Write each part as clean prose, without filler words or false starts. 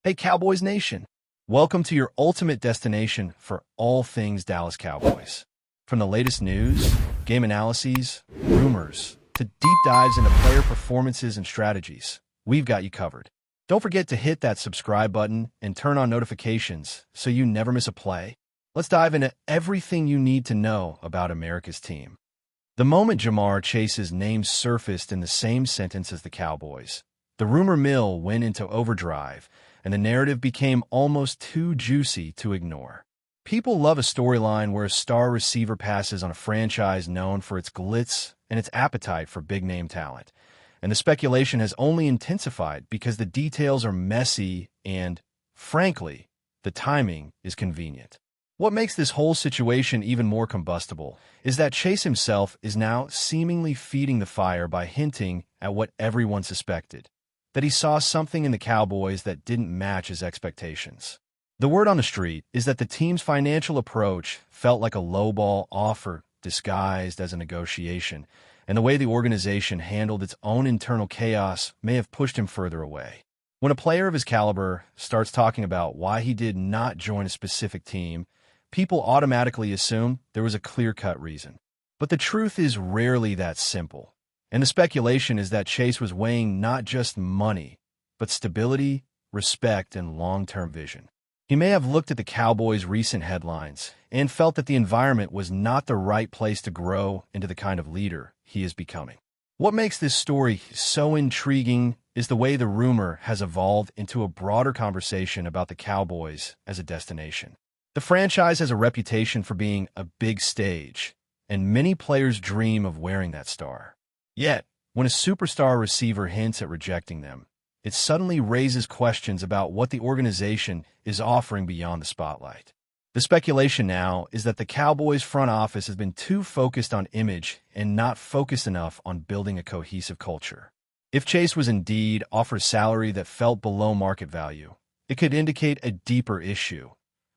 Hey, Cowboys Nation. Welcome to your ultimate destination for all things Dallas Cowboys. From the latest news, game analyses, rumors, to deep dives into player performances and strategies, we've got you covered. Don't forget to hit that subscribe button and turn on notifications so you never miss a play. Let's dive into everything you need to know about America's team. The moment Ja'Marr Chase's name surfaced in the same sentence as the Cowboys, the rumor mill went into overdrive, and the narrative became almost too juicy to ignore. People love a storyline where a star receiver passes on a franchise known for its glitz and its appetite for big-name talent. And the speculation has only intensified because the details are messy and, frankly, the timing is convenient. What makes this whole situation even more combustible is that Chase himself is now seemingly feeding the fire by hinting at what everyone suspected, that he saw something in the Cowboys that didn't match his expectations. The word on the street is that the team's financial approach felt like a lowball offer disguised as a negotiation, and the way the organization handled its own internal chaos may have pushed him further away. When a player of his caliber starts talking about why he did not join a specific team, people automatically assume there was a clear-cut reason. But the truth is rarely that simple. And the speculation is that Chase was weighing not just money, but stability, respect, and long-term vision. He may have looked at the Cowboys' recent headlines and felt that the environment was not the right place to grow into the kind of leader he is becoming. What makes this story so intriguing is the way the rumor has evolved into a broader conversation about the Cowboys as a destination. The franchise has a reputation for being a big stage, and many players dream of wearing that star. Yet, when a superstar receiver hints at rejecting them, it suddenly raises questions about what the organization is offering beyond the spotlight. The speculation now is that the Cowboys front office has been too focused on image and not focused enough on building a cohesive culture. If Chase was indeed offered a salary that felt below market value, it could indicate a deeper issue,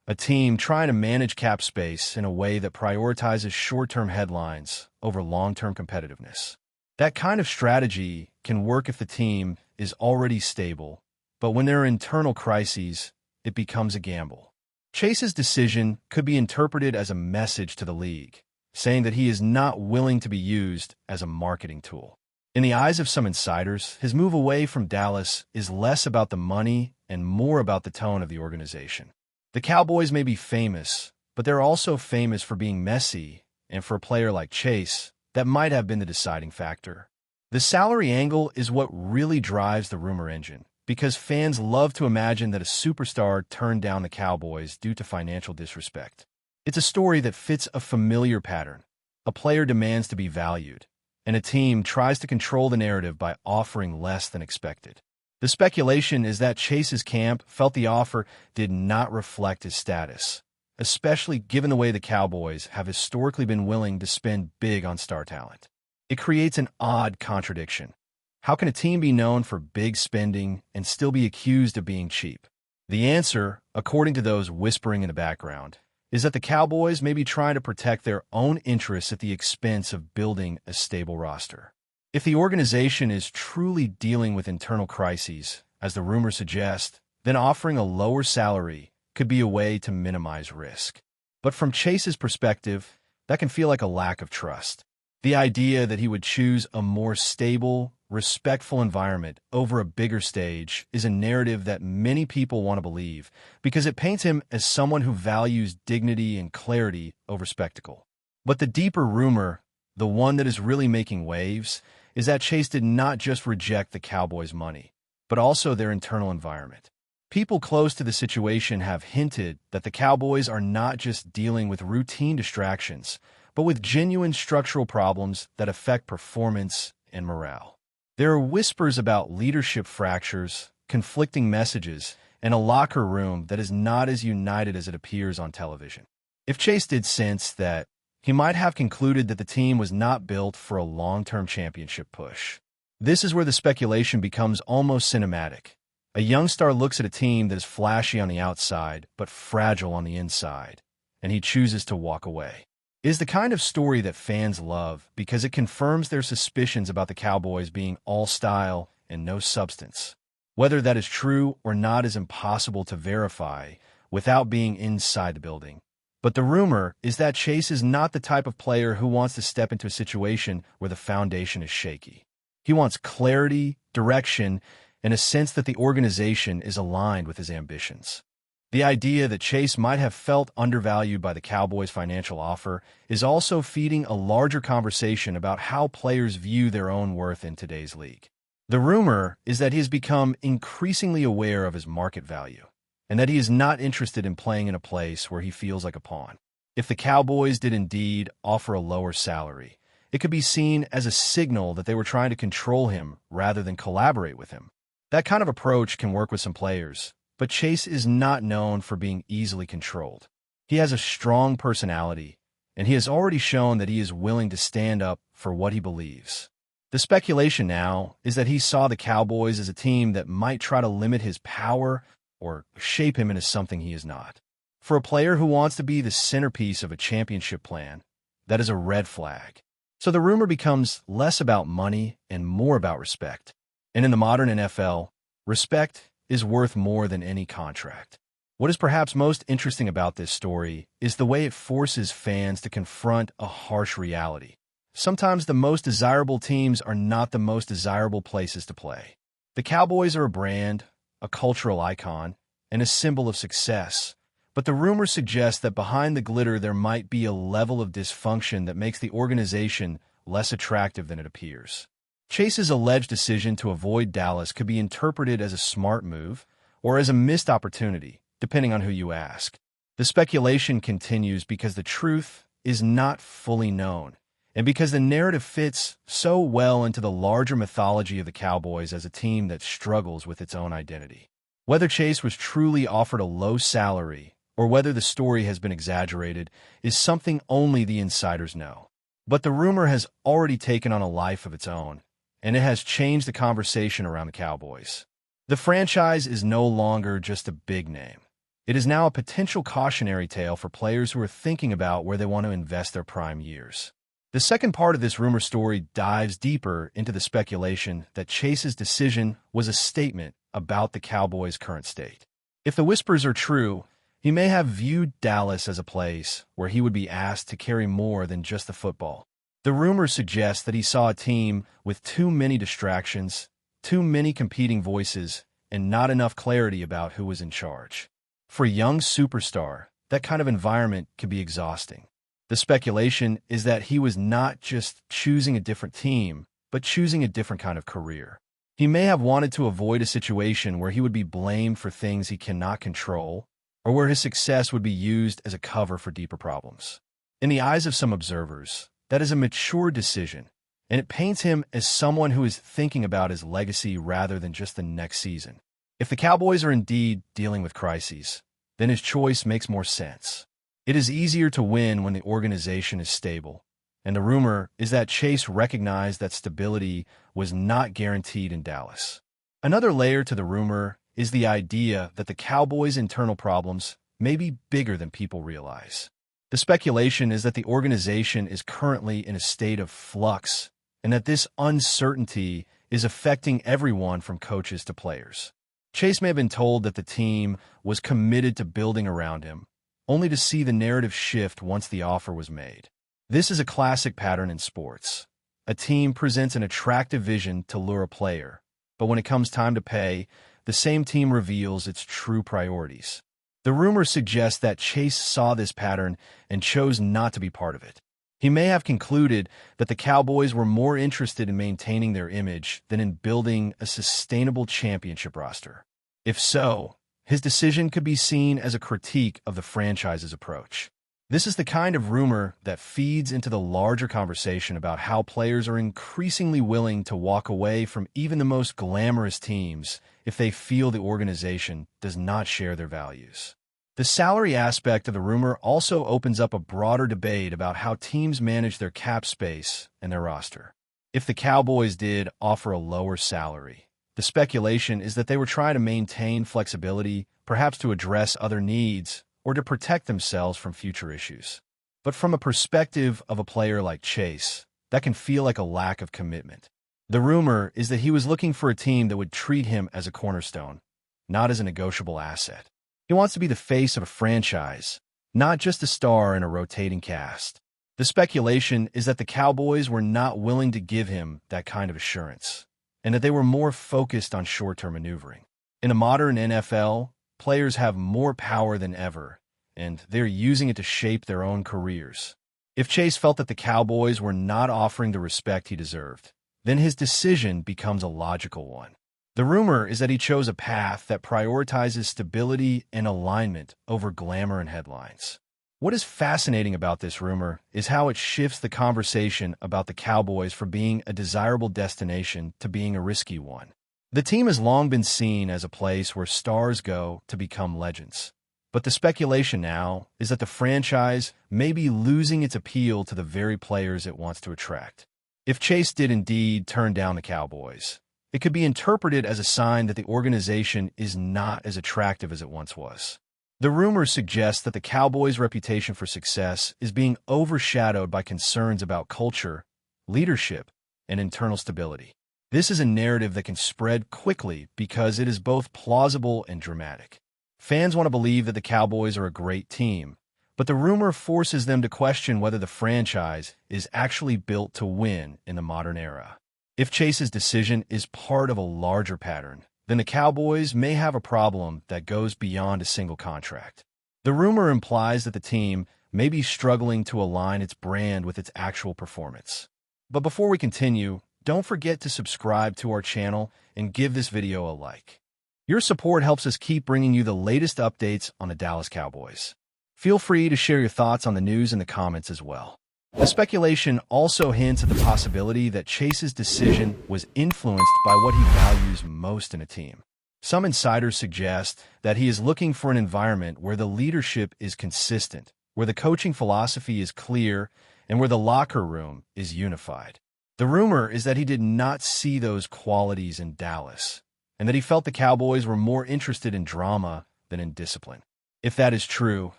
a team trying to manage cap space in a way that prioritizes short-term headlines over long-term competitiveness. That kind of strategy can work if the team is already stable, but when there are internal crises, it becomes a gamble. Chase's decision could be interpreted as a message to the league, saying that he is not willing to be used as a marketing tool. In the eyes of some insiders, his move away from Dallas is less about the money and more about the tone of the organization. The Cowboys may be famous, but they're also famous for being messy, and for a player like Chase, that might have been the deciding factor. The salary angle is what really drives the rumor engine, because fans love to imagine that a superstar turned down the Cowboys due to financial disrespect. It's a story that fits a familiar pattern. A player demands to be valued, and a team tries to control the narrative by offering less than expected. The speculation is that Chase's camp felt the offer did not reflect his status, especially given the way the Cowboys have historically been willing to spend big on star talent. It creates an odd contradiction. How can a team be known for big spending and still be accused of being cheap? The answer, according to those whispering in the background, is that the Cowboys may be trying to protect their own interests at the expense of building a stable roster. If the organization is truly dealing with internal crises, as the rumors suggest, then offering a lower salary could be a way to minimize risk. But from Chase's perspective, that can feel like a lack of trust. The idea that he would choose a more stable, respectful environment over a bigger stage is a narrative that many people want to believe because it paints him as someone who values dignity and clarity over spectacle. But the deeper rumor, the one that is really making waves, is that Chase did not just reject the Cowboys' money, but also their internal environment. People close to the situation have hinted that the Cowboys are not just dealing with routine distractions, but with genuine structural problems that affect performance and morale. There are whispers about leadership fractures, conflicting messages, and a locker room that is not as united as it appears on television. If Chase did sense that, he might have concluded that the team was not built for a long-term championship push. This is where the speculation becomes almost cinematic. A young star looks at a team that is flashy on the outside, but fragile on the inside, and he chooses to walk away. It is the kind of story that fans love because it confirms their suspicions about the Cowboys being all style and no substance. Whether that is true or not is impossible to verify without being inside the building. But the rumor is that Chase is not the type of player who wants to step into a situation where the foundation is shaky. He wants clarity, direction, and a sense that the organization is aligned with his ambitions. The idea that Chase might have felt undervalued by the Cowboys' financial offer is also feeding a larger conversation about how players view their own worth in today's league. The rumor is that he has become increasingly aware of his market value, and that he is not interested in playing in a place where he feels like a pawn. If the Cowboys did indeed offer a lower salary, it could be seen as a signal that they were trying to control him rather than collaborate with him. That kind of approach can work with some players, but Chase is not known for being easily controlled. He has a strong personality, and he has already shown that he is willing to stand up for what he believes. The speculation now is that he saw the Cowboys as a team that might try to limit his power or shape him into something he is not. For a player who wants to be the centerpiece of a championship plan, that is a red flag. So the rumor becomes less about money and more about respect. And in the modern NFL, respect is worth more than any contract. What is perhaps most interesting about this story is the way it forces fans to confront a harsh reality. Sometimes the most desirable teams are not the most desirable places to play. The Cowboys are a brand, a cultural icon, and a symbol of success. But the rumors suggest that behind the glitter there might be a level of dysfunction that makes the organization less attractive than it appears. Chase's alleged decision to avoid Dallas could be interpreted as a smart move or as a missed opportunity, depending on who you ask. The speculation continues because the truth is not fully known, and because the narrative fits so well into the larger mythology of the Cowboys as a team that struggles with its own identity. Whether Chase was truly offered a low salary or whether the story has been exaggerated is something only the insiders know. But the rumor has already taken on a life of its own, and it has changed the conversation around the Cowboys. The franchise is no longer just a big name. It is now a potential cautionary tale for players who are thinking about where they want to invest their prime years. The second part of this rumor story dives deeper into the speculation that Chase's decision was a statement about the Cowboys' current state. If the whispers are true, he may have viewed Dallas as a place where he would be asked to carry more than just the football. The rumors suggest that he saw a team with too many distractions, too many competing voices, and not enough clarity about who was in charge. For a young superstar, that kind of environment can be exhausting. The speculation is that he was not just choosing a different team, but choosing a different kind of career. He may have wanted to avoid a situation where he would be blamed for things he cannot control, or where his success would be used as a cover for deeper problems. In the eyes of some observers, that is a mature decision, and it paints him as someone who is thinking about his legacy rather than just the next season. If the Cowboys are indeed dealing with crises, then his choice makes more sense. It is easier to win when the organization is stable, and the rumor is that Chase recognized that stability was not guaranteed in Dallas. Another layer to the rumor is the idea that the Cowboys' internal problems may be bigger than people realize. The speculation is that the organization is currently in a state of flux, and that this uncertainty is affecting everyone from coaches to players. Chase may have been told that the team was committed to building around him, only to see the narrative shift once the offer was made. This is a classic pattern in sports. A team presents an attractive vision to lure a player, but when it comes time to pay, the same team reveals its true priorities. The rumors suggest that Chase saw this pattern and chose not to be part of it. He may have concluded that the Cowboys were more interested in maintaining their image than in building a sustainable championship roster. If so, his decision could be seen as a critique of the franchise's approach. This is the kind of rumor that feeds into the larger conversation about how players are increasingly willing to walk away from even the most glamorous teams if they feel the organization does not share their values. The salary aspect of the rumor also opens up a broader debate about how teams manage their cap space and their roster. If the Cowboys did offer a lower salary, the speculation is that they were trying to maintain flexibility, perhaps to address other needs, or to protect themselves from future issues. But from a perspective of a player like Chase, that can feel like a lack of commitment. The rumor is that he was looking for a team that would treat him as a cornerstone, not as a negotiable asset. He wants to be the face of a franchise, not just a star in a rotating cast. The speculation is that the Cowboys were not willing to give him that kind of assurance, and that they were more focused on short-term maneuvering. In a modern NFL, players have more power than ever, and they're using it to shape their own careers. If Chase felt that the Cowboys were not offering the respect he deserved, then his decision becomes a logical one. The rumor is that he chose a path that prioritizes stability and alignment over glamour and headlines. What is fascinating about this rumor is how it shifts the conversation about the Cowboys from being a desirable destination to being a risky one. The team has long been seen as a place where stars go to become legends. But the speculation now is that the franchise may be losing its appeal to the very players it wants to attract. If Chase did indeed turn down the Cowboys, it could be interpreted as a sign that the organization is not as attractive as it once was. The rumor suggests that the Cowboys' reputation for success is being overshadowed by concerns about culture, leadership, and internal stability. This is a narrative that can spread quickly because it is both plausible and dramatic. Fans want to believe that the Cowboys are a great team, but the rumor forces them to question whether the franchise is actually built to win in the modern era. If Chase's decision is part of a larger pattern, then the Cowboys may have a problem that goes beyond a single contract. The rumor implies that the team may be struggling to align its brand with its actual performance. But before we continue, don't forget to subscribe to our channel and give this video a like. Your support helps us keep bringing you the latest updates on the Dallas Cowboys. Feel free to share your thoughts on the news in the comments as well. The speculation also hints at the possibility that Chase's decision was influenced by what he values most in a team. Some insiders suggest that he is looking for an environment where the leadership is consistent, where the coaching philosophy is clear, and where the locker room is unified. The rumor is that he did not see those qualities in Dallas, and that he felt the Cowboys were more interested in drama than in discipline. If that is true,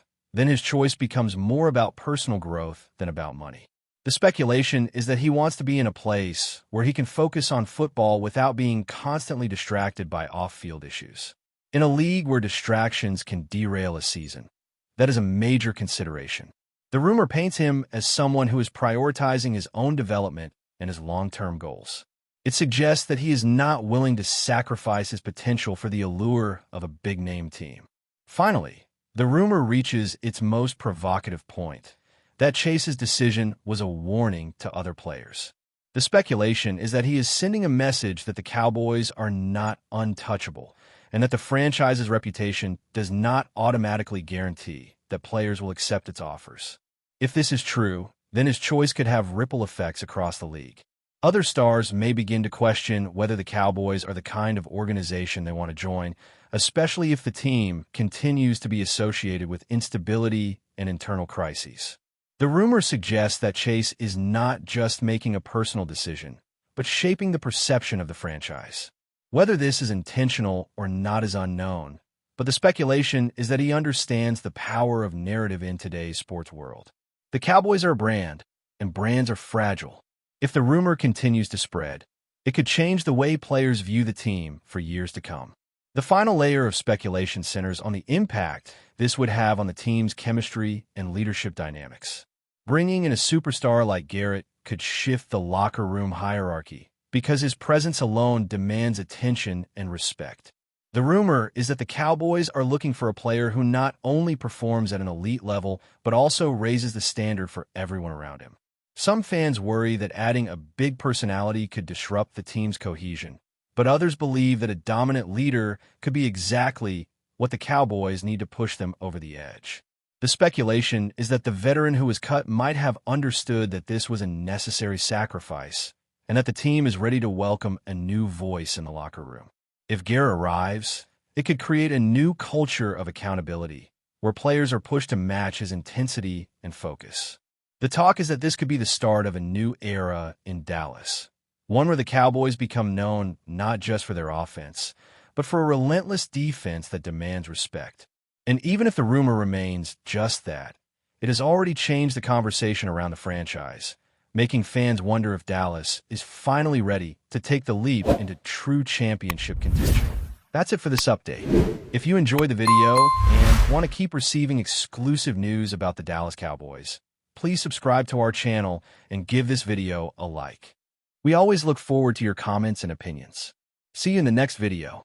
then his choice becomes more about personal growth than about money. The speculation is that he wants to be in a place where he can focus on football without being constantly distracted by off-field issues. In a league where distractions can derail a season, that is a major consideration. The rumor paints him as someone who is prioritizing his own development and his long-term goals. It suggests that he is not willing to sacrifice his potential for the allure of a big-name team. Finally, the rumor reaches its most provocative point, that Chase's decision was a warning to other players. The speculation is that he is sending a message that the Cowboys are not untouchable, and that the franchise's reputation does not automatically guarantee that players will accept its offers. If this is true, then his choice could have ripple effects across the league. Other stars may begin to question whether the Cowboys are the kind of organization they want to join, especially if the team continues to be associated with instability and internal crises. The rumor suggests that Chase is not just making a personal decision, but shaping the perception of the franchise. Whether this is intentional or not is unknown, but the speculation is that he understands the power of narrative in today's sports world. The Cowboys are a brand, and brands are fragile. If the rumor continues to spread, it could change the way players view the team for years to come. The final layer of speculation centers on the impact this would have on the team's chemistry and leadership dynamics. Bringing in a superstar like Garrett could shift the locker room hierarchy because his presence alone demands attention and respect. The rumor is that the Cowboys are looking for a player who not only performs at an elite level, but also raises the standard for everyone around him. Some fans worry that adding a big personality could disrupt the team's cohesion, but others believe that a dominant leader could be exactly what the Cowboys need to push them over the edge. The speculation is that the veteran who was cut might have understood that this was a necessary sacrifice, and that the team is ready to welcome a new voice in the locker room. If Garrett arrives, it could create a new culture of accountability, where players are pushed to match his intensity and focus. The talk is that this could be the start of a new era in Dallas, one where the Cowboys become known not just for their offense, but for a relentless defense that demands respect. And even if the rumor remains just that, it has already changed the conversation around the franchise, making fans wonder if Dallas is finally ready to take the leap into true championship contention. That's it for this update. If you enjoyed the video and want to keep receiving exclusive news about the Dallas Cowboys, please subscribe to our channel and give this video a like. We always look forward to your comments and opinions. See you in the next video.